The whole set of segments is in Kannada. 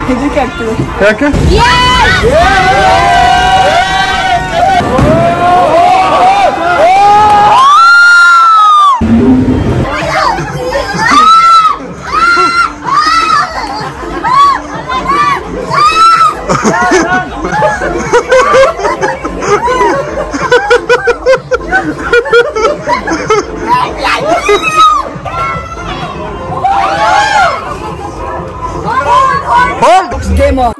ಹೆದರಿಕೆ ಆಗ್ತದೆ. ಯಾಕೆ? Game on.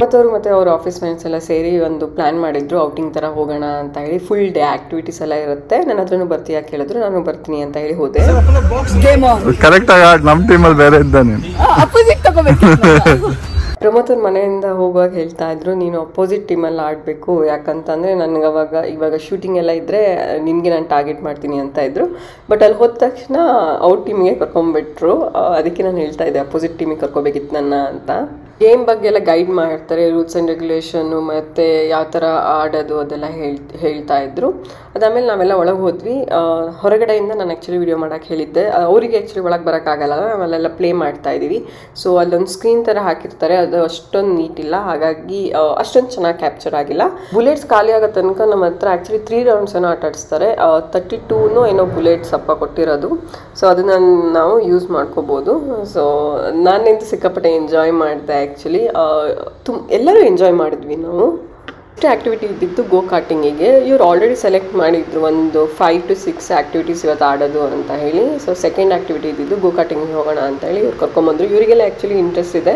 ಮತ್ತವರು ಮತ್ತೆ ಅವ್ರ ಆಫೀಸ್ ಫ್ರೆಂಡ್ಸ್ ಎಲ್ಲ ಸೇರಿ ಒಂದು ಪ್ಲಾನ್ ಮಾಡಿದ್ರು, ಔಟಿಂಗ್ ತರ ಹೋಗೋಣ ಅಂತ ಹೇಳಿ. ಫುಲ್ ಡೇ ಆಕ್ಟಿವಿಟೀಸ್ ಎಲ್ಲ ಇರುತ್ತೆ. ನನ್ನ ಹತ್ರನೂ ಬರ್ತೀಯಾ ಕೇಳಿದ್ರು, ನಾನು ಬರ್ತೀನಿ ಅಂತ ಹೇಳಿ ಹೋದೆ. ಕರೆಕ್ಟ್ ಆಗಿ ನಮ್ಮ ಟೀಮಲ್ಲಿ ಬೇರೆ ಇದ್ದಾನೆ, ಅಪೋಸಿಟ್ ತಗೋಬೇಕು. ಪ್ರಮೋದ್ ಅವ್ರ ಮನೆಯಿಂದ ಹೋಗುವಾಗ ಹೇಳ್ತಾ ಇದ್ರು, ನೀನು ಅಪೋಸಿಟ್ ಟೀಮಲ್ಲಿ ಆಡಬೇಕು, ಯಾಕಂತಂದರೆ ನನಗೆ ಇವಾಗ ಶೂಟಿಂಗ್ ಎಲ್ಲ ಇದ್ದರೆ ನಿನಗೆ ನಾನು ಟಾರ್ಗೆಟ್ ಮಾಡ್ತೀನಿ ಅಂತ ಇದ್ರು. ಬಟ್ ಅಲ್ಲಿ ಹೋದ ತಕ್ಷಣ ಔಟ್ ಟೀಮಿಗೆ ಕರ್ಕೊಂಡ್ಬಿಟ್ರು. ಅದಕ್ಕೆ ನಾನು ಹೇಳ್ತಾ ಇದ್ದೆ ಅಪೋಸಿಟ್ ಟೀಮಿಗೆ ಕರ್ಕೋಬೇಕಿತ್ತು ನನ್ನ ಅಂತ. ಗೇಮ್ ಬಗ್ಗೆ ಎಲ್ಲ ಗೈಡ್ ಮಾಡ್ತಾರೆ, ರೂಲ್ಸ್ ಆ್ಯಂಡ್ ರೆಗ್ಯುಲೇಷನ್ನು ಮತ್ತು ಯಾವ ಥರ ಆಡೋದು ಅದೆಲ್ಲ ಹೇಳ್ತಾ ಇದ್ರು. ಅದಾದಮೇಲೆ ನಾವೆಲ್ಲ ಒಳಗೆ ಹೋದ್ವಿ. ಹೊರಗಡೆಯಿಂದ ನಾನು ಆ್ಯಕ್ಚುಲಿ ವಿಡಿಯೋ ಮಾಡೋಕ್ಕೆ ಹೇಳಿದ್ದೆ, ಅವರಿಗೆ ಆ್ಯಕ್ಚುಲಿ ಒಳಗೆ ಬರೋಕ್ಕಾಗಲ್ಲ, ನಾವೆಲ್ಲ ಪ್ಲೇ ಮಾಡ್ತಾ ಇದ್ದೀವಿ. ಸೊ ಅಲ್ಲೊಂದು ಸ್ಕ್ರೀನ್ ಥರ ಹಾಕಿರ್ತಾರೆ, ಅದು ಅಷ್ಟೊಂದು ನೀಟ್ ಇಲ್ಲ, ಹಾಗಾಗಿ ಅಷ್ಟೊಂದು ಚೆನ್ನಾಗಿ ಕ್ಯಾಪ್ಚರ್ ಆಗಿಲ್ಲ. ಬುಲೆಟ್ಸ್ ಖಾಲಿ ಆಗೋ ತನಕ ನಮ್ಮ ಹತ್ರ ಆ್ಯಕ್ಚುಲಿ 3 rounds ಏನೋ ಆಟ ಆಡಿಸ್ತಾರೆ. 32 ಏನೋ ಬುಲೆಟ್ಸ್ ಅಪ್ಪ ಕೊಟ್ಟಿರೋದು. ಸೊ ಅದನ್ನು ನಾವು ಯೂಸ್ ಮಾಡ್ಕೋಬೋದು. ಸೊ ನಾನಂತೂ ಸಿಕ್ಕಾಪಟ್ಟೆ ಎಂಜಾಯ್ ಮಾಡಿದೆ. ಆ್ಯಕ್ಚುಲಿ ಎಲ್ಲರೂ ಎಂಜಾಯ್ ಮಾಡಿದ್ವಿ ನಾವು. ಅಷ್ಟೇ ಆ್ಯಕ್ಟಿವಿಟಿ ಇದ್ದಿದ್ದು ಗೋ ಕಾರ್ಟಿಂಗಿಗೆ. ಇವ್ರು ಆಲ್ರೆಡಿ ಸೆಲೆಕ್ಟ್ ಮಾಡಿದ್ರು ಒಂದು 5 to 6 ಆ್ಯಕ್ಟಿವಿಟೀಸ್ ಇವತ್ತು ಆಡೋದು ಅಂತ ಹೇಳಿ. ಸೊ ಸೆಕೆಂಡ್ ಆ್ಯಕ್ಟಿವಿಟಿ ಇದ್ದಿದ್ದು ಗೋ ಕಾರ್ಟಿಂಗಿಗೆ ಹೋಗೋಣ ಅಂತ ಹೇಳಿ ಇವ್ರು ಕರ್ಕೊಂಬಂದರು. ಇವರಿಗೆಲ್ಲ ಆ್ಯಕ್ಚುಲಿ ಇಂಟ್ರೆಸ್ಟ್ ಇದೆ,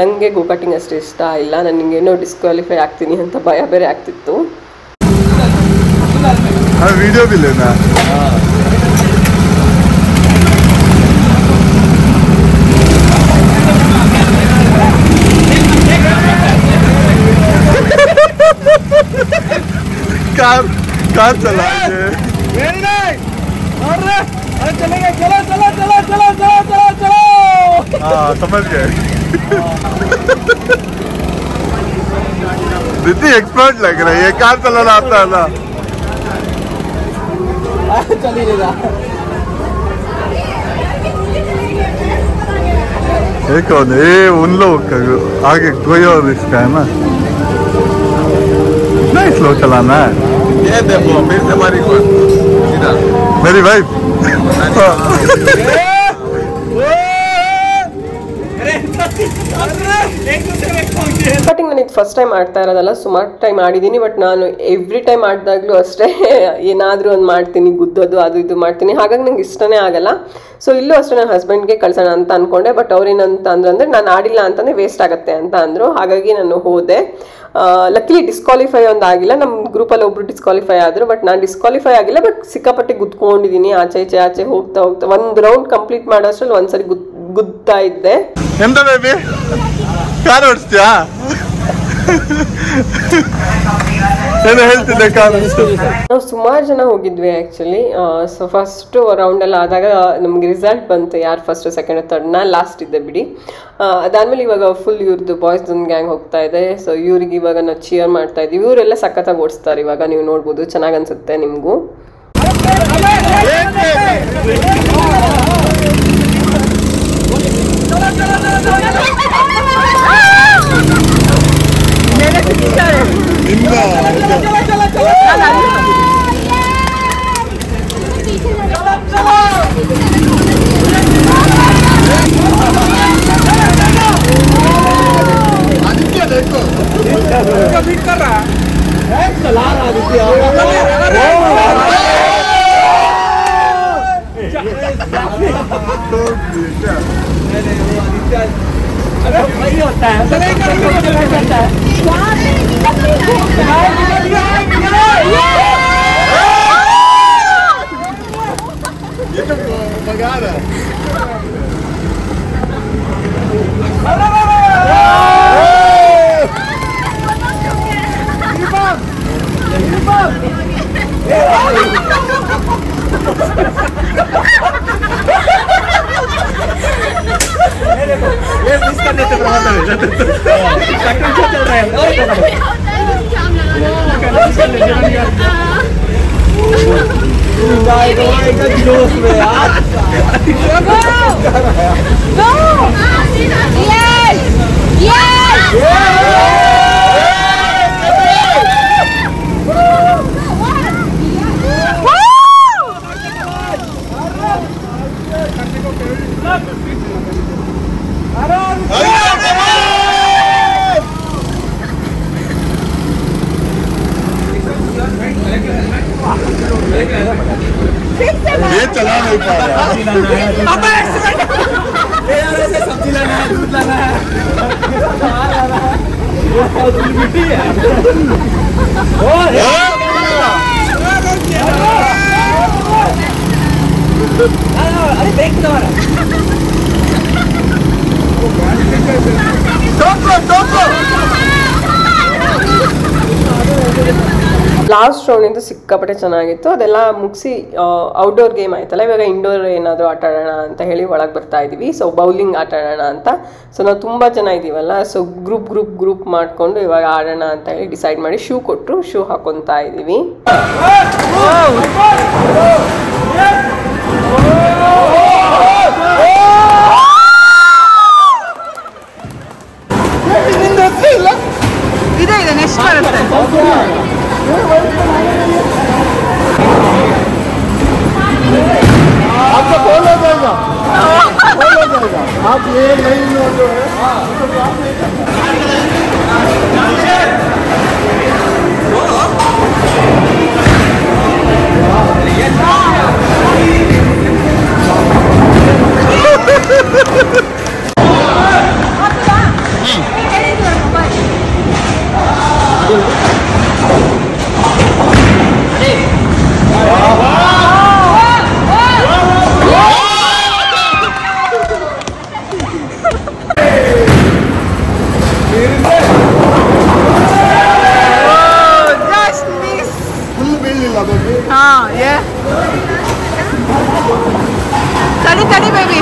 ನನಗೆ ಗೋ ಕಾರ್ಟಿಂಗ್ ಅಷ್ಟು ಇಷ್ಟ ಇಲ್ಲ, ನನಗೇನೋ ಡಿಸ್ಕ್ವಾಲಿಫೈ ಆಗ್ತೀನಿ ಅಂತ ಭಯ ಬೇರೆ ಆಗ್ತಿತ್ತು. ವಿಡಿಯೋ ಬಿಲ್ಲೇನಾ? कार चला वेरी नाइस और अरे चलेंगे, चलो चलो चलो चलो चलो चलो चलो। हाँ समझ गए। दीदी एक्सपर्ट लग रहा है, ये कार चलाना आता है ना। चलिएगा। ये कौन है? ये उन लोग का आगे कोई और इसका है ना, नहीं स्लो चलाना है। ये देखो फिर से हमारी मेरी वाइफ ಕಟಿಂಗ್ ನಾನು ಇದು ಫಸ್ಟ್ ಟೈಮ್ ಆಡ್ತಾ ಇರೋದಲ್ಲ, ಸುಮಾರು ಟೈಮ್ ಆಡಿದ್ದೀನಿ. ಬಟ್ ನಾನು ಎವ್ರಿ ಟೈಮ್ ಆಡಿದಾಗಲೂ ಅಷ್ಟೇ ಏನಾದರೂ ಒಂದು ಮಾಡ್ತೀನಿ, ಗುದ್ದೋದು ಅದು ಇದು ಮಾಡ್ತೀನಿ, ಹಾಗಾಗಿ ನಂಗೆ ಇಷ್ಟನೇ ಆಗಲ್ಲ. ಸೊ ಇಲ್ಲೂ ಅಷ್ಟೇ ನನ್ನ ಹಸ್ಬೆಂಡ್ಗೆ ಕಳ್ಸೋಣ ಅಂತ ಅಂದ್ಕೊಂಡೆ. ಬಟ್ ಅವ್ರೇನಂತ ಅಂದ್ರೆ ನಾನು ಆಡಿಲ್ಲ ಅಂತಂದರೆ ವೇಸ್ಟ್ ಆಗುತ್ತೆ ಅಂತ ಅಂದರು. ಹಾಗಾಗಿ ನಾನು ಹೋದೆ. ಲಕ್ಕಿಲಿ ಡಿಸ್ಕ್ವಾಲಿಫೈ ಒಂದು ಆಗಿಲ್ಲ, ನಮ್ಮ ಗ್ರೂಪಲ್ಲಿ ಒಬ್ರು ಡಿಸ್ಕ್ವಾಲಿಫೈ ಆದರು. ಬಟ್ ನಾನು ಡಿಸ್ಕ್ವಾಲಿಫೈ ಆಗಿಲ್ಲ, ಬಟ್ ಸಿಕ್ಕಾಪಟ್ಟೆ ಗುದ್ಕೊಂಡಿದ್ದೀನಿ. ಆಚೆ ಹೋಗ್ತಾ ಒಂದು ರೌಂಡ್ ಕಂಪ್ಲೀಟ್ ಮಾಡೋ ಅಷ್ಟರಲ್ಲಿ ಒಂದ್ಸರಿ ಗುದ್ತಾ ಇದ್ದೆ. ಎಂತ ಬೇಬಿ ಕಾರ್ ಓಡಿಸ್ತೀಯಾ? ನಾವು ಸುಮಾರು ಜನ ಹೋಗಿದ್ವಿ ಆ್ಯಕ್ಚುಲಿ. ಸೊ ಫಸ್ಟ್ ರೌಂಡಲ್ಲಿ ಆದಾಗ ನಮ್ಗೆ ರಿಸಲ್ಟ್ ಬಂತು, ಯಾರು ಫಸ್ಟ್ ಸೆಕೆಂಡ್ ಥರ್ಡ್. ನಾನು ಲಾಸ್ಟ್ ಇದ್ದೆ ಬಿಡಿ. ಅದಾದಮೇಲೆ ಇವಾಗ ಫುಲ್ ಇವ್ರದ್ದು ಬಾಯ್ಸ್ದೊಂದು ಗ್ಯಾಂಗ್ ಹೋಗ್ತಾ ಇದೆ. ಸೊ ಇವ್ರಿಗೆ ಇವಾಗ ನಾವು ಚಿಯರ್ ಮಾಡ್ತಾ ಇದ್ದೀವಿ. ಇವರೆಲ್ಲ ಸಖತ್ತಾಗಿ ಓಡಿಸ್ತಾರೆ, ಇವಾಗ ನೀವು ನೋಡ್ಬೋದು, ಚೆನ್ನಾಗಿ ಅನ್ಸುತ್ತೆ ನಿಮಗೂ. जोश में यार ये चला नहीं पा रहा सब्जी लाना है दूध लाना है अरे देख ಲಾಸ್ಟ್ ರೌಂಡಿಂದ ಸಿಕ್ಕಾಪಟ್ಟೆ ಚೆನ್ನಾಗಿತ್ತು. ಅದೆಲ್ಲ ಮುಗಿಸಿ ಔಟ್ಡೋರ್ ಗೇಮ್ ಆಯ್ತಲ್ಲ, ಇವಾಗ ಇಂಡೋರ್ ಏನಾದರೂ ಆಟ ಆಡೋಣ ಅಂತ ಹೇಳಿ ಒಳಗೆ ಬರ್ತಾ ಇದ್ದೀವಿ. ಸೊ ಬೌಲಿಂಗ್ ಆಟ ಆಡೋಣ ಅಂತ. ಸೊ ನಾವು ತುಂಬ ಜನ ಇದ್ದೀವಲ್ಲ, ಸೊ ಗ್ರೂಪ್ ಮಾಡಿಕೊಂಡು ಇವಾಗ ಆಡೋಣ ಅಂತ ಹೇಳಿ ಡಿಸೈಡ್ ಮಾಡಿ ಶೂ ಕೊಟ್ಟರು, ಶೂ ಹಾಕೊತಾ ಇದ್ದೀವಿ. ಇದೆ ನೆಕ್ಸ್ಟ್ ಬರುತ್ತೆ. आपका बॉल हो जाएगा, बॉल हो जाएगा. आप ये नहीं जो है ತಡಿ ಬೇಬಿ,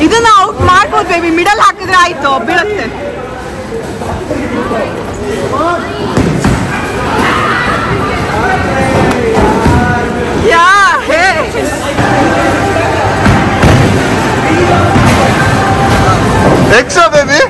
ಇದನ್ನ ಔಟ್ ಮಾಡ್ಬೋದು ಬೇಬಿ. ಮಿಡಲ್ ಹಾಕಿದ್ರೆ ಆಯ್ತು, ಬೀಳುತ್ತೆ. ಯಾ ಹೇ एक्स्ट्रा बेबी.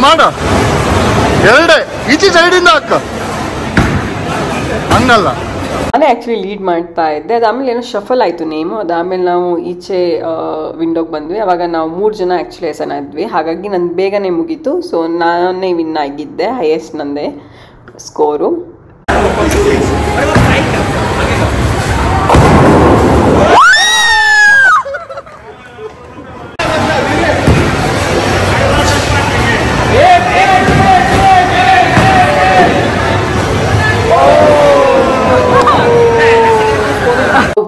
ಮಾಡ ಎರಡೇ ಈಚೆ ಸೈಡಿಂದ ಹಾಕ, ಹಂಗಲ್ಲ. ನಾನೇ ಆ್ಯಕ್ಚುಲಿ ಲೀಡ್ ಮಾಡ್ತಾ ಇದ್ದೆ. ಅದಾದಮೇಲೆ ಏನೋ ಶಫಲ್ ಆಯಿತು ನೇಮು. ಅದಾದಮೇಲೆ ನಾವು ಈಚೆ ವಿಂಡೋಗೆ ಬಂದ್ವಿ. ಅವಾಗ ನಾವು 3 ಜನ ಆ್ಯಕ್ಚುಲಿ ಹೆಸನ ಇದ್ವಿ. ಹಾಗಾಗಿ ನಂದು ಬೇಗನೆ ಮುಗೀತು. ಸೊ ನಾನೇ ವಿನ್ ಆಗಿದ್ದೆ, ಹೈಯೆಸ್ಟ್ ನಂದೇ ಸ್ಕೋರು.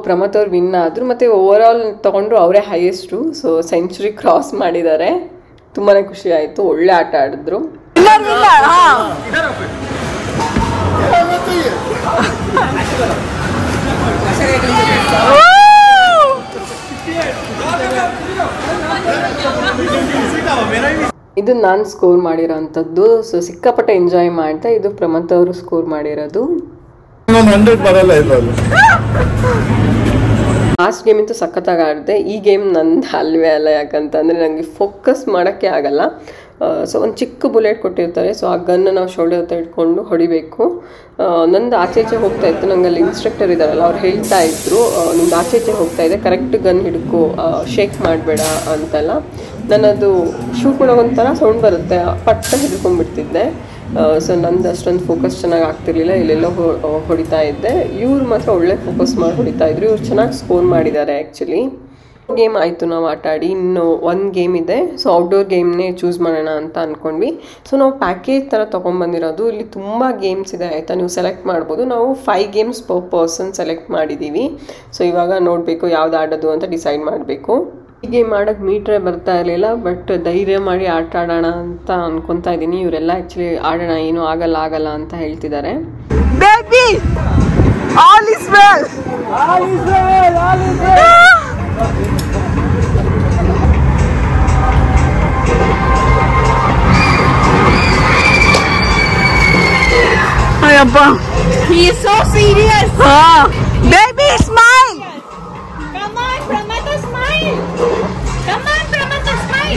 ಪ್ರಮೋದ್ ಅವ್ರು ವಿನ್ ಆದರು, ಮತ್ತು ಓವರ್ ಆಲ್ ತೊಗೊಂಡ್ರು ಅವರೇ ಹೈಯೆಸ್ಟು. ಸೊ ಸೆಂಚುರಿ ಕ್ರಾಸ್ ಮಾಡಿದ್ದಾರೆ. ತುಂಬಾ ಖುಷಿ ಆಯಿತು, ಒಳ್ಳೆ ಆಟ ಆಡಿದ್ರು. ಇದು ನಾನು ಸ್ಕೋರ್ ಮಾಡಿರೋಂಥದ್ದು. ಸೊ ಸಿಕ್ಕಾಪಟ್ಟೆ ಎಂಜಾಯ್ ಮಾಡ್ತಾ. ಇದು ಪ್ರಮೋದ್ ಅವರು ಸ್ಕೋರ್ ಮಾಡಿರೋದು. 100 ಬರಲ್ಲ ಇದರಲ್ಲಿ. ಲಾಸ್ಟ್ ಗೇಮ್ ಅಂತೂ ಸಖತ್ತಾಗಿ ಆಡಿದೆ. ಈ ಗೇಮ್ ನಂದು ಅಲ್ವೇ ಅಲ್ಲ, ಯಾಕಂತಂದರೆ ನನಗೆ ಫೋಕಸ್ ಮಾಡೋಕ್ಕೆ ಆಗಲ್ಲ. ಸೊ ಒಂದು ಚಿಕ್ಕ ಬುಲೆಟ್ ಕೊಟ್ಟಿರ್ತಾರೆ. ಸೊ ಆ ಗನ್ನ ನಾವು ಶೋಲ್ಡರ್ ಹತ್ರ ಇಟ್ಕೊಂಡು ಹೊಡಿಬೇಕು. ನಂದು ಆಚೆ ಹೋಗ್ತಾ ಇತ್ತು. ನಂಗೆ ಅಲ್ಲಿ ಇನ್ಸ್ಟ್ರಕ್ಟರ್ ಇದ್ದಾರಲ್ಲ, ಅವ್ರು ಹೇಳ್ತಾ ಇದ್ರು, ನಿಮ್ದು ಆಚೆ ಹೋಗ್ತಾ ಇದೆ, ಕರೆಕ್ಟ್ ಗನ್ ಹಿಡ್ಕೊ, ಶೇಕ್ ಮಾಡಬೇಡ ಅಂತೆಲ್ಲ. ನನ್ನದು ಶೂಟ್ ಮಾಡೋಕೆ ಒಂಥರ ಸೌಂಡ್ ಬರುತ್ತೆ, ಪಟ್ಟ ಹಿಡ್ಕೊಂಡ್ಬಿಡ್ತಿದ್ದೆ. ಸೊ ನಂದು ಅಷ್ಟೊಂದು ಫೋಕಸ್ ಚೆನ್ನಾಗಿ ಆಗ್ತಿರ್ಲಿಲ್ಲ, ಇಲ್ಲೆಲ್ಲ ಹೊಡಿತಾ ಇದ್ದೆ. ಇವ್ರು ಮಾತ್ರ ಒಳ್ಳೆ ಫೋಕಸ್ ಮಾಡಿ ಹೊಡಿತಾ ಇದ್ರು. ಇವ್ರು ಚೆನ್ನಾಗಿ ಸ್ಕೋರ್ ಮಾಡಿದ್ದಾರೆ ಆ್ಯಕ್ಚುಲಿ. ಗೇಮ್ ಆಯಿತು ನಾವು ಆಟ ಆಡಿ. ಇನ್ನು 1 ಗೇಮ್ ಇದೆ. ಸೊ ಔಟ್ಡೋರ್ ಗೇಮ್ನೇ ಚೂಸ್ ಮಾಡೋಣ ಅಂತ ಅಂದ್ಕೊಂಡ್ವಿ. ಸೊ ನಾವು ಪ್ಯಾಕೇಜ್ ಥರ ತೊಗೊಂಡ್ಬಂದಿರೋದು. ಇಲ್ಲಿ ತುಂಬ ಗೇಮ್ಸ್ ಇದೆ ಆಯಿತಾ, ನೀವು ಸೆಲೆಕ್ಟ್ ಮಾಡ್ಬೋದು. ನಾವು 5 ಗೇಮ್ಸ್ ಪರ್ ಪರ್ಸನ್ ಸೆಲೆಕ್ಟ್ ಮಾಡಿದ್ದೀವಿ. ಸೊ ಇವಾಗ ನೋಡಬೇಕು ಯಾವ್ದು ಆಡೋದು ಅಂತ ಡಿಸೈಡ್ ಮಾಡಬೇಕು. ಈ ಗೇಮ್ ಆಡೋಕ್ಕೆ ಮೀಟ್ರೇ ಬರ್ತಾ ಇರಲಿಲ್ಲ, ಬಟ್ ಧೈರ್ಯ ಮಾಡಿ ಆಟ ಆಡೋಣ ಅಂತ ಅನ್ಕೊತಾ ಇದ್ದೀನಿ. ಇವರೆಲ್ಲ ಆ್ಯಕ್ಚುಲಿ ಆಡೋಣ, ಏನೂ ಆಗಲ್ಲ ಅಂತ ಹೇಳ್ತಿದ್ದಾರೆ. Baby, all is well. All is well. All is well. Ayappa. He is so serious. Baby, smile. Come on, Pramata, smile. Come on, Pramata, smile.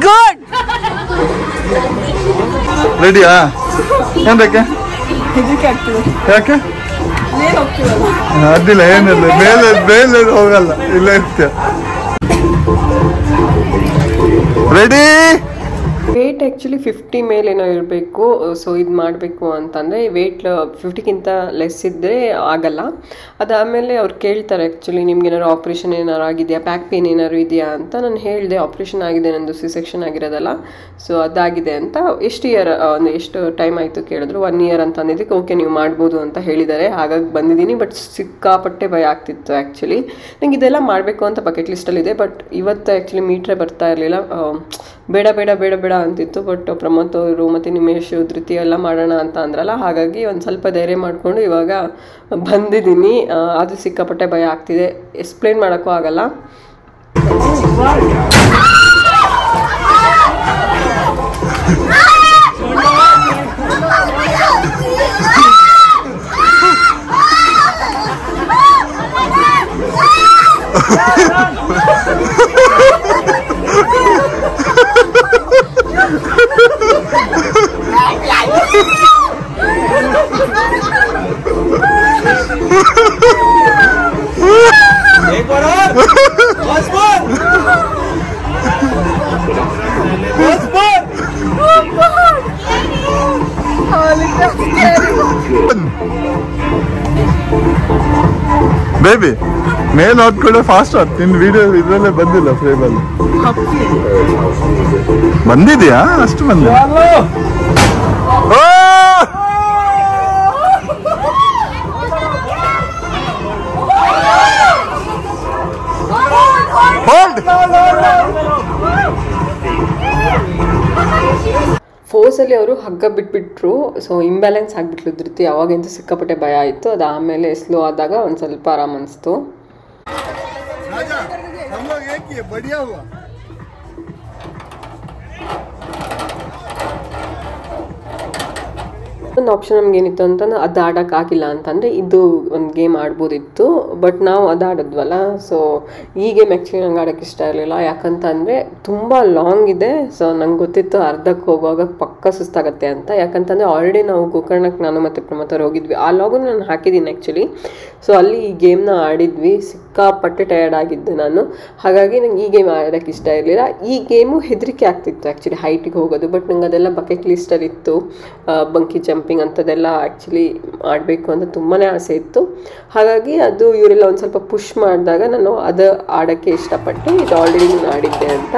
Good. ರೆಡಿಯಾ? ಏನಕ್ಕೆ ಯಾಕೆ ಅದಿಲ್ಲ, ಏನಿಲ್ಲ, ಮೇಲೆ ಹೋಗಲ್ಲ, ಇಲ್ಲ ಇರ್ತೀಯ. ರೆಡಿ? ವೇಟ್ ಆ್ಯಕ್ಚುಲಿ 50 ಮೇಲೇನೋ ಇರಬೇಕು. ಸೊ ಇದು ಮಾಡಬೇಕು ಅಂತಂದರೆ ವೇಟ್ 50ಗಿಂತ ಲೆಸ್ ಇದ್ದರೆ ಆಗಲ್ಲ. ಅದಾದಮೇಲೆ ಅವ್ರು ಕೇಳ್ತಾರೆ ಆ್ಯಕ್ಚುಲಿ ನಿಮ್ಗೇನಾದ್ರು ಆಪ್ರೇಷನ್ ಏನಾರು ಆಗಿದೆಯಾ, ಬ್ಯಾಕ್ ಪೇನ್ ಏನಾದ್ರು ಇದೆಯಾ ಅಂತ. ನಾನು ಹೇಳಿದೆ ಆಪ್ರೇಷನ್ ಆಗಿದೆ, ನಂದು C-ಸೆಕ್ಷನ್ ಆಗಿರೋದಲ್ಲ, ಸೊ ಅದಾಗಿದೆ ಅಂತ. ಎಷ್ಟು ಟೈಮ್ ಆಯಿತು ಕೇಳಿದ್ರು. 1 ಇಯರ್ ಅಂತ ಅಂದಿದ್ದಕ್ಕೆ ಓಕೆ ನೀವು ಮಾಡ್ಬೋದು ಅಂತ ಹೇಳಿದ್ದಾರೆ. ಹಾಗಾಗಿ ಬಂದಿದ್ದೀನಿ. ಬಟ್ ಸಿಕ್ಕಾಪಟ್ಟೆ ಭಯ ಆಗ್ತಿತ್ತು ಆ್ಯಕ್ಚುಲಿ. ನಂಗೆ ಇದೆಲ್ಲ ಮಾಡಬೇಕು ಅಂತ ಬಕೆಟ್ ಲಿಸ್ಟಲ್ಲಿದೆ. ಬಟ್ ಇವತ್ತು ಆ್ಯಕ್ಚುಲಿ ಮೀಟ್ರೇ ಬರ್ತಾ ಇರಲಿಲ್ಲ. ಬೇಡ ಅಂತಿತ್ತು. ಬಟ್ ಪ್ರಮೋದ್ ಅವರು ಮತ್ತು ನಿಮೇಶ್ ಧೃತಿ ಎಲ್ಲ ಮಾಡೋಣ ಅಂತ ಅಂದ್ರಲ್ಲ, ಹಾಗಾಗಿ ಒಂದು ಸ್ವಲ್ಪ ಧೈರ್ಯ ಮಾಡಿಕೊಂಡು ಇವಾಗ ಬಂದಿದ್ದೀನಿ. ಅದು ಸಿಕ್ಕಾಪಟ್ಟೆ ಭಯ ಆಗ್ತಿದೆ, ಎಕ್ಸ್ಪ್ಲೇನ್ ಮಾಡೋಕ್ಕೂ ಆಗಲ್ಲ. ಬೇಬಿ ಮೇಲೆ ಹೊತ್ಕೊಳ್ಳೋ ಫಾಸ್ಟ್ ನಿನ್ನ ವಿಡಿಯೋ ಇದರಲ್ಲೇ ಬಂದಿಲ್ಲ, ಫ್ರೇಮಲ್ಲಿ ಬಂದಿದ್ಯಾ? ಅಷ್ಟು ಬಂದಿಲ್ಲ. ಫೋರ್ಸಲ್ಲಿ ಅವರು ಹಗ್ಗ ಬಿಟ್ಬಿಟ್ರು. So imbalance ಆಗಿಬಿಟ್ಲು Dhriti. ಅವಾಗಂತೂ ಸಿಕ್ಕಾಪಟ್ಟೆ ಭಯ ಆಯಿತು. ಅದು ಆಮೇಲೆ ಸ್ಲೋ ಆದಾಗ ಒಂದು ಸ್ವಲ್ಪ ಆರಾಮ ಅನಿಸ್ತು. ಒಂದು ಆಪ್ಷನ್ ನಮ್ಗೆ ಏನಿತ್ತು ಅಂತಂದ್ರೆ ಅದು ಆಡೋಕ್ಕಾಗಿಲ್ಲ ಅಂತಂದರೆ ಇದು ಒಂದು ಗೇಮ್ ಆಡ್ಬೋದಿತ್ತು. ಬಟ್ ನಾವು ಅದು ಆಡಿದ್ವಲ್ಲ, ಸೊ ಈ ಗೇಮ್ ಆ್ಯಕ್ಚುಲಿ ನಂಗೆ ಆಡೋಕ್ಕೆ ಇಷ್ಟ ಇರಲಿಲ್ಲ. ಯಾಕಂತಂದರೆ ತುಂಬ ಲಾಂಗ್ ಇದೆ. ಸೊ ನಂಗೆ ಗೊತ್ತಿತ್ತು ಅರ್ಧಕ್ಕೆ ಹೋಗುವಾಗ ಪಕ್ಕ ಸುಸ್ತಾಗತ್ತೆ ಅಂತ. ಯಾಕಂತಂದರೆ ಆಲ್ರೆಡಿ ನಾವು ಗೋಕರ್ಣಕ್ಕೆ ನಾನು ಮತ್ತು ಪ್ರಮೋದವ್ರು ಹೋಗಿದ್ವಿ. ಆ ಲಾಗು ನಾನು ಹಾಕಿದ್ದೀನಿ ಆ್ಯಕ್ಚುಲಿ. ಸೊ ಅಲ್ಲಿ ಈ ಗೇಮ್ನ ಆಡಿದ್ವಿ. ಸಿಕ್ಕಾಪಟ್ಟೆ ಟಯರ್ಡ್ ಆಗಿದ್ದೆ ನಾನು. ಹಾಗಾಗಿ ನಂಗೆ ಈ ಗೇಮ್ ಆಡೋಕ್ಕೆ ಇಷ್ಟ ಇರಲಿಲ್ಲ. ಈ ಗೇಮು ಹೆದರಿಕೆ ಆಗ್ತಿತ್ತು ಆ್ಯಕ್ಚುಲಿ, ಹೈಟಿಗೆ ಹೋಗೋದು. ಬಟ್ ನಂಗೆ ಅದೆಲ್ಲ ಬಕೆಟ್ ಲಿಸ್ಟಲ್ಲಿ ಇತ್ತು. ಬಂಕಿ ಜಂಪಿಂಗ್ ಅಂಥದ್ದೆಲ್ಲ ಆ್ಯಕ್ಚುಲಿ ಆಡಬೇಕು ಅಂತ ತುಂಬಾ ಆಸೆ ಇತ್ತು. ಹಾಗಾಗಿ ಅದು ಇವರೆಲ್ಲ ಒಂದು ಸ್ವಲ್ಪ ಪುಷ್ ಮಾಡಿದಾಗ ನಾನು ಅದು ಆಡೋಕ್ಕೆ ಇಷ್ಟಪಟ್ಟೆ. ಇದು ಆಲ್ರೆಡಿ ನಾನು ಆಡಿದ್ದೆ ಅಂತ.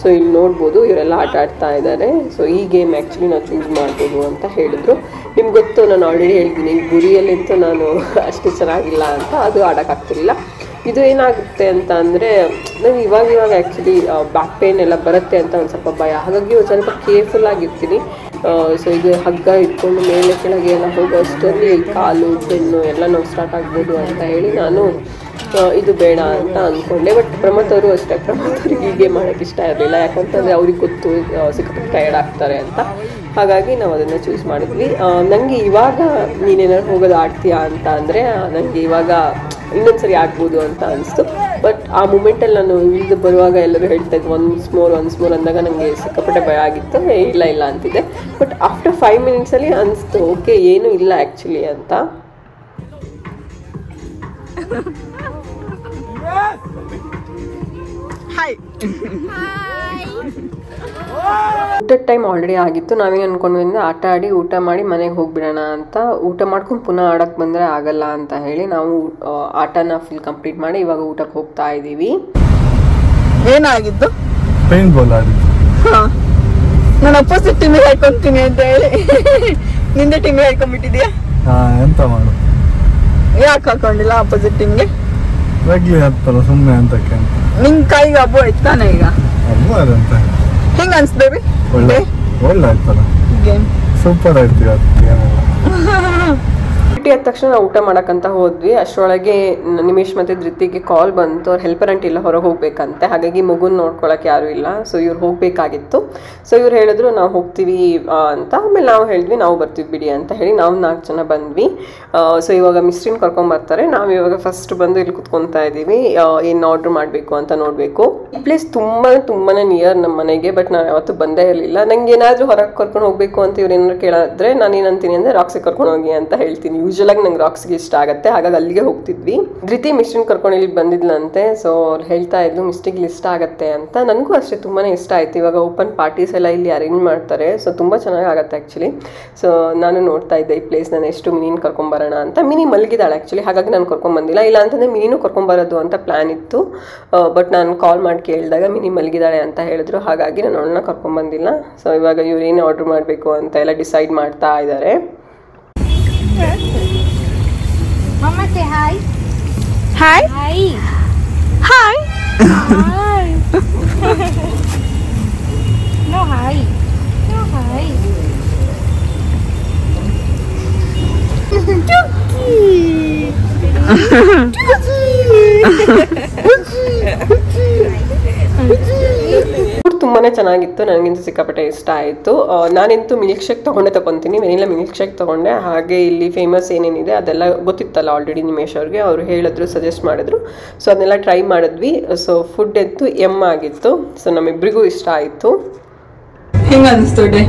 ಸೊ ಇಲ್ಲಿ ನೋಡ್ಬೋದು ಇವರೆಲ್ಲ ಆಟ ಆಡ್ತಾ ಇದ್ದಾರೆ. ಸೊ ಈ ಗೇಮ್ ಆ್ಯಕ್ಚುಲಿ ನಾವು ಚೂಸ್ ಮಾಡ್ಬೋದು ಅಂತ ಹೇಳಿದ್ರು. ನಿಮ್ಗೆ ಗೊತ್ತು, ನಾನು ಆಲ್ರೆಡಿ ಹೇಳಿದ್ದೀನಿ ಗುರಿಯಲ್ಲಿಂತೂ ನಾನು ಅಷ್ಟು ಚೆನ್ನಾಗಿಲ್ಲ ಅಂತ. ಅದು ಆಡೋಕ್ಕಾಗ್ತಿರ್ಲಿಲ್ಲ. ಇದು ಏನಾಗುತ್ತೆ ಅಂತ ಅಂದರೆ ನಂಗೆ ಇವಾಗ ಆ್ಯಕ್ಚುಲಿ ಬ್ಯಾಕ್ ಪೇನ್ ಎಲ್ಲ ಬರುತ್ತೆ ಅಂತ ಒಂದು ಸ್ವಲ್ಪ ಭಯ. ಹಾಗಾಗಿ ಒಂದು ಸ್ವಲ್ಪ ಕೇರ್ಫುಲ್ ಆಗಿರ್ತೀನಿ. ಸೊ ಇದು ಹಗ್ಗ ಇಟ್ಕೊಂಡು ಮೇಲೆ ಕೆಳಗೆ ಎಲ್ಲ ಹೋಗೋ ಅಷ್ಟರಲ್ಲಿ ಕಾಲು ಬೆನ್ನು ಎಲ್ಲ ನೋವು ಸ್ಟಾರ್ಟ್ ಆಗ್ಬೋದು ಅಂತ ಹೇಳಿ ನಾನು ಇದು ಬೇಡ ಅಂತ ಅಂದ್ಕೊಂಡೆ. ಬಟ್ ಪ್ರಮೋದ್ ಅವರು ಅಷ್ಟೇ, ಪ್ರಮೋದ್ ಅವ್ರಿಗೆ ಹೀಗೆ ಮಾಡೋಕ್ಕೆ ಇಷ್ಟ ಇರಲಿಲ್ಲ. ಯಾಕಂತಂದರೆ ಅವ್ರಿಗೆ ಗೊತ್ತು ಸಿಕ್ಕಾಪಟ್ಟೆ ಟಯರ್ಡ್ ಆಗ್ತಾರೆ ಅಂತ. ಹಾಗಾಗಿ ನಾವು ಅದನ್ನು ಚೂಸ್ ಮಾಡಿದ್ವಿ. ನನಗೆ ಇವಾಗ ನೀನೇನಾದ್ರು ಹೋಗೋದು ಆಡ್ತೀಯಾ ಅಂತ ಅಂದರೆ ನನಗೆ ಇವಾಗ ಇನ್ನೊಂದ್ಸರಿ ಆಗ್ಬೋದು ಅಂತ ಅನಿಸ್ತು. ಬಟ್ ಆ ಮೂಮೆಂಟಲ್ಲಿ ನಾನು ಇಳಿದು ಬರುವಾಗ ಎಲ್ಲರೂ ಹೇಳ್ತಾ ಇದ್ದು ಒನ್ಸ್ ಮೋರ್ ಅಂದಾಗ ನನಗೆ ಸಿಕ್ಕಾಪಟ್ಟೆ ಭಯ ಆಗಿತ್ತು. ಇಲ್ಲ ಅಂತಿದ್ದೆ. ಬಟ್ ಆಫ್ಟರ್ 5 ಮಿನಿಟ್ಸಲ್ಲಿ ಅನಿಸ್ತು ಓಕೆ ಏನೂ ಇಲ್ಲ ಆ್ಯಕ್ಚುಲಿ ಅಂತ. ಹಾಯ್. ಊಟದ ಟೈಮ್ ಆಲ್ರೆಡಿ ಆಗಿತ್ತು. ನಾವೇನು ಅನ್ಕೊಂಡ್ವಿ ಅಂದರೆ ಆಟ ಆಡಿ ಊಟ ಮಾಡಿ ಮನೆಗೆ ಹೋಗ್ಬಿಡೋಣ ಅಂತ. ಊಟ ಮಾಡ್ಕೊಂಡು ಪುನಃ ಆಡಕ್ಕೆ ಬಂದರೆ ಆಗಲ್ಲ ಅಂತ ಹೇಳಿ ನಾವು ಆಟನ ಫುಲ್ ಕಂಪ್ಲೀಟ್ ಮಾಡಿ ಇವಾಗ ಊಟಕ್ಕೆ ಹೋಗ್ತಾ ಇದ್ದೀವಿ. ಏನಾಗಿದ್ದು? ಪೇಂಟ್ ಬಾಲ್ ಆಡಿದ್ದು. ನಾನು ಅಪೋಸಿಟ್ ಟೀಮಿಗೆ ಹಾಕೊಂತೀನಿ ಅಂತ ಹೇಳಿ ನಿಂದೆ ಟೀಮಿಗೆ ಹಾಕೊಂಡ್ಬಿಟ್ಟಿದ್ಯಾ? ಎಂತ ಮಾಡು, ಯಾಕೆ ಹಾಕೊಂಡಿಲ್ಲ ಅಪೋಸಿಟ್ ಟೀಮ್ಗೆ? ರಗ್ಲಿ ಹತ್ತಲ್ಲ ಸುಮ್ಮನೆ ಅಂತಕ್ಕೆ ಅಂತ. ನಿನ್ ಕೈಗೆ ಹಬ್ಬ ಆಯ್ತಾನೆ ಈಗ? ಹಬ್ಬ ಅದಂತ ಹೆಂಗ ಅನ್ಸ್ ಬೇಬಿ? ಒಳ್ಳೆ ಆಯ್ತಲ್ಲ, ಗೇಮ್ ಸೂಪರ್ ಆಯ್ತು ಇವತ್ತು. ಆದ ತಕ್ಷಣ ನಾವು ಊಟ ಮಾಡಕ್ಕಂತ ಹೋದ್ವಿ. ಅಷ್ಟರೊಳಗೆ ನಿಮೇಶ್ ಮತ್ತು ಧೃತಿಗೆ ಕಾಲ್ ಬಂತು. ಅವ್ರ ಹೆಲ್ಪರ್ ಆಂಟಿ ಇಲ್ಲ ಹೊರಗೆ ಹೋಗ್ಬೇಕಂತೆ, ಹಾಗಾಗಿ ಮಗುನ ನೋಡ್ಕೊಳಕ್ಕೆ ಯಾರೂ ಇಲ್ಲ. ಸೊ ಇವ್ರು ಹೋಗಬೇಕಾಗಿತ್ತು. ಸೊ ಇವ್ರು ಹೇಳಿದ್ರು ನಾವು ಹೋಗ್ತೀವಿ ಅಂತ. ಆಮೇಲೆ ನಾವು ಹೇಳಿದ್ವಿ ನಾವು ಬರ್ತೀವಿ ಬಿಡಿ ಅಂತ ಹೇಳಿ ನಾವು 4 ಜನ ಬಂದ್ವಿ. ಸೊ ಇವಾಗ ಮಿಸ್ಟ್ರಿನ ಕರ್ಕೊಂಬರ್ತಾರೆ. ನಾವು ಇವಾಗ ಫಸ್ಟ್ ಬಂದು ಇಲ್ಲಿ ಕುತ್ಕೊತಾ ಇದ್ದೀವಿ. ಏನು ಆರ್ಡ್ರ್ ಮಾಡಬೇಕು ಅಂತ ನೋಡಬೇಕು. ಈ ಪ್ಲೇಸ್ ತುಂಬಾ ನಿಯರ್ ನಮ್ಮ ಮನೆಗೆ, ಬಟ್ ನಾವು ಯಾವತ್ತೂ ಬಂದೇ ಇರಲಿಲ್ಲ. ನಂಗೆ ಏನಾದರೂ ಹೊರಗೆ ಕರ್ಕೊಂಡು ಹೋಗಬೇಕು ಅಂತ ಇವ್ರು ಏನಾದ್ರು ಕೇಳಿದ್ರೆ ನಾನು ಏನಂತೀನಿ ಅಂದರೆ ರಾಕ್ಸಿಗೆ ಕರ್ಕೊಂಡು ಹೋಗಿ ಅಂತ ಹೇಳ್ತೀನಿ. ಯೂಶಲಾಗಿ ನಂಗೆ ರಾಕ್ಸ್ಗೆ ಇಷ್ಟ ಆಗುತ್ತೆ, ಹಾಗಾಗಿ ಅಲ್ಲಿಗೆ ಹೋಗ್ತಿದ್ವಿ. ಧೃತಿ ಮಿಸ್ಟ್ರಿನ ಕರ್ಕೊಂಡು ಇಲ್ಲಿ ಬಂದಿದ್ಲಂತೆ. ಸೊ ಅವ್ರು ಹೇಳ್ತಾ ಇದ್ಲು ಮಿಸ್ಟಿಗೆ ಇಷ್ಟ ಆಗುತ್ತೆ ಅಂತ. ನನಗೂ ಅಷ್ಟೇ ತುಂಬಾ ಇಷ್ಟ ಆಯಿತು. ಇವಾಗ ಓಪನ್ ಪಾರ್ಟೀಸ್ ಎಲ್ಲ ಇಲ್ಲಿ ಅರೇಂಜ್ ಮಾಡ್ತಾರೆ. ಸೊ ತುಂಬ ಚೆನ್ನಾಗಿ ಆಗುತ್ತೆ ಆ್ಯಕ್ಚುಲಿ. ಸೊ ನಾನು ನೋಡ್ತಾ ಇದ್ದೆ ಈ ಪ್ಲೇಸ್. ನಾನು ಎಷ್ಟು ಮಿನಿನ ಕರ್ಕೊಂಬರೋಣ ಅಂತ. ಮಿನಿ ಮಲಗಿದಾಳೆ ಆ್ಯಕ್ಚುಲಿ, ಹಾಗಾಗಿ ನಾನು ಕರ್ಕೊಂಬಂದಿಲ್ಲ. ಇಲ್ಲ ಅಂತಂದರೆ ಮಿನಿನೂ ಕರ್ಕೊಂಬರೋದು ಅಂತ ಪ್ಲ್ಯಾನ್ ಇತ್ತು. ಬಟ್ ನಾನು ಕಾಲ್ ಮಾಡಿ ಕೇಳಿದಾಗ ಮಿನಿ ಮಲಗಿದಾಳೆ ಅಂತ ಹೇಳಿದ್ರು, ಹಾಗಾಗಿ ನಾನು ಅವಳನ್ನ ಕರ್ಕೊಂಬಂದಿಲ್ಲ. ಸೊ ಇವಾಗ ಇವ್ರು ಏನು ಆರ್ಡ್ರ್ ಮಾಡಬೇಕು ಅಂತ ಎಲ್ಲ ಡಿಸೈಡ್ ಮಾಡ್ತಾ ಇದ್ದಾರೆ. Mama, say hi. Hi. Hi. Hi. Hi. No hi. No hi. ತುಂಬಾ ಚೆನ್ನಾಗಿತ್ತು. ನನಗಿಂತ ಸಿಕ್ಕಾಪಟ್ಟೆ ಇಷ್ಟ ಆಯಿತು. ನಾನಂತೂ ಮಿಲ್ಕ್ ಶೇಕ್ ತೊಗೊತೀನಿ, ವೆನಿಲಾ ಮಿಲ್ಕ್ ಶೇಕ್ ತೊಗೊಂಡೆ. ಹಾಗೆ ಇಲ್ಲಿ ಫೇಮಸ್ ಏನೇನಿದೆ ಅದೆಲ್ಲ ಗೊತ್ತಿತ್ತಲ್ಲ ಆಲ್ರೆಡಿ ನಿಮೇಶ್ ಅವ್ರಿಗೆ. ಅವರು ಹೇಳಿದ್ರು, ಸಜೆಸ್ಟ್ ಮಾಡಿದ್ರು. ಸೊ ಅದನ್ನೆಲ್ಲ ಟ್ರೈ ಮಾಡಿದ್ವಿ. ಸೊ ಫುಡ್ ಅಂತೂ ಆಗಿತ್ತು. ಸೊ ನಮ್ಮಿಬ್ಬರಿಗೂ ಇಷ್ಟ ಆಯಿತು. ಹೆಂಗ ಅನಿಸ್ತು ಡೇ?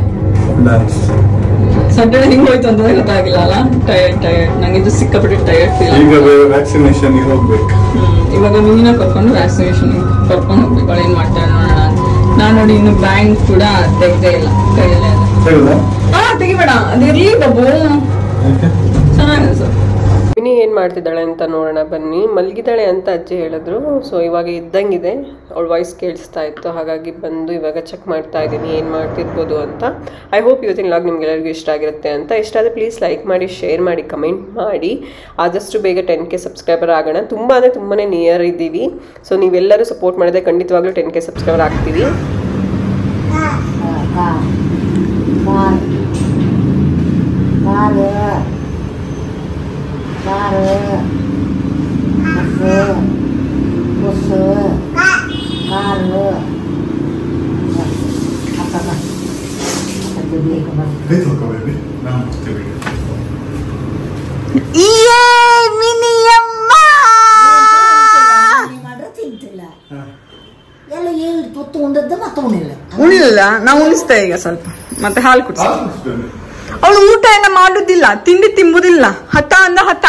ಸಂಡೇ ಹಿಂಗೆ ಹೋಯ್ತು ಅಂತ ಗೊತ್ತಾಗಿಲ್ಲ ಅಲ್ಲ? ಟಯರ್ಡ್ ನಂಗಿದ್ದು ಸಿಕ್ಕಾಪಟ್ಟೆ ಟಯರ್ಡ್ ಫೀಲ್. ಈಗ ವ್ಯಾಕ್ಸಿನೇಷನ್ ಹೋಗ್ಬೇಕು. ಇವಾಗ ಮಿನಿನ ಕರ್ಕೊಂಡು ವ್ಯಾಕ್ಸಿನೇಷನ್ ಕರ್ಕೊಂಡು ಹೋಗ್ಬೇಕು. ಅವಳು ಏನು ಮಾಡ್ತಾಳೆ ನೋಡೋಣ. ನಾನು ನೋಡಿ ಇನ್ನು ಬ್ಯಾಂಕ್ ಕೂಡ ತೆಗ್ದೇ ಇಲ್ಲ ಕೈಯಲ್ಲೇ. ತೆಗಿಬೇಡ, ಅದಿರ್ಲಿ ಬಾಬು, ಚೆನ್ನಾಗಿದೆ ಸರ್. ಮಿನಿ ಏನು ಮಾಡ್ತಿದ್ದಾಳೆ ಅಂತ ನೋಡೋಣ ಬನ್ನಿ. ಮಲಗಿದ್ದಾಳೆ ಅಂತ ಅಜ್ಜಿ ಹೇಳಿದ್ರು. ಸೊ ಇವಾಗ ಇದ್ದಂಗಿದೆ, ಅವಳ ವಾಯ್ಸ್ ಕೇಳಿಸ್ತಾ ಇತ್ತು. ಹಾಗಾಗಿ ಬಂದು ಇವಾಗ ಚೆಕ್ ಮಾಡ್ತಾ ಇದ್ದೀನಿ ಏನು ಮಾಡ್ತಿರ್ಬೋದು ಅಂತ. ಐ ಹೋಪ್ ಇವತ್ತಿನ ವ್ಲಾಗ್ ನಿಮ್ಗೆಲ್ಲರಿಗೂ ಇಷ್ಟ ಆಗಿರುತ್ತೆ ಅಂತ. ಇಷ್ಟ ಆದರೆ ಪ್ಲೀಸ್ ಲೈಕ್ ಮಾಡಿ, ಶೇರ್ ಮಾಡಿ, ಕಮೆಂಟ್ ಮಾಡಿ. ಆದಷ್ಟು ಬೇಗ 10K ಸಬ್ಸ್ಕ್ರೈಬರ್ ಆಗೋಣ. ತುಂಬ ಅಂದರೆ ತುಂಬಾ ನಿಯರ್ ಇದ್ದೀವಿ. ಸೊ ನೀವೆಲ್ಲರೂ ಸಪೋರ್ಟ್ ಮಾಡಿದ್ರೆ ಖಂಡಿತವಾಗ್ಲೂ 10K ಸಬ್ಸ್ಕ್ರೈಬರ್ ಆಗ್ತೀವಿ. ಉಣಿಲ್ಲ, ನಾವು ಉಣಿಸ್ತೇವೆ ಈಗ ಸ್ವಲ್ಪ. ಮತ್ತೆ ಹಾಲು ಕುಡಿಸ. ಅವಳು ಊಟ ಎಲ್ಲ ಮಾಡುದಿಲ್ಲ, ತಿಂಡಿ ತಿಂಬುದಿಲ್ಲ. ಹಠ ಅಂದ ಹಠ.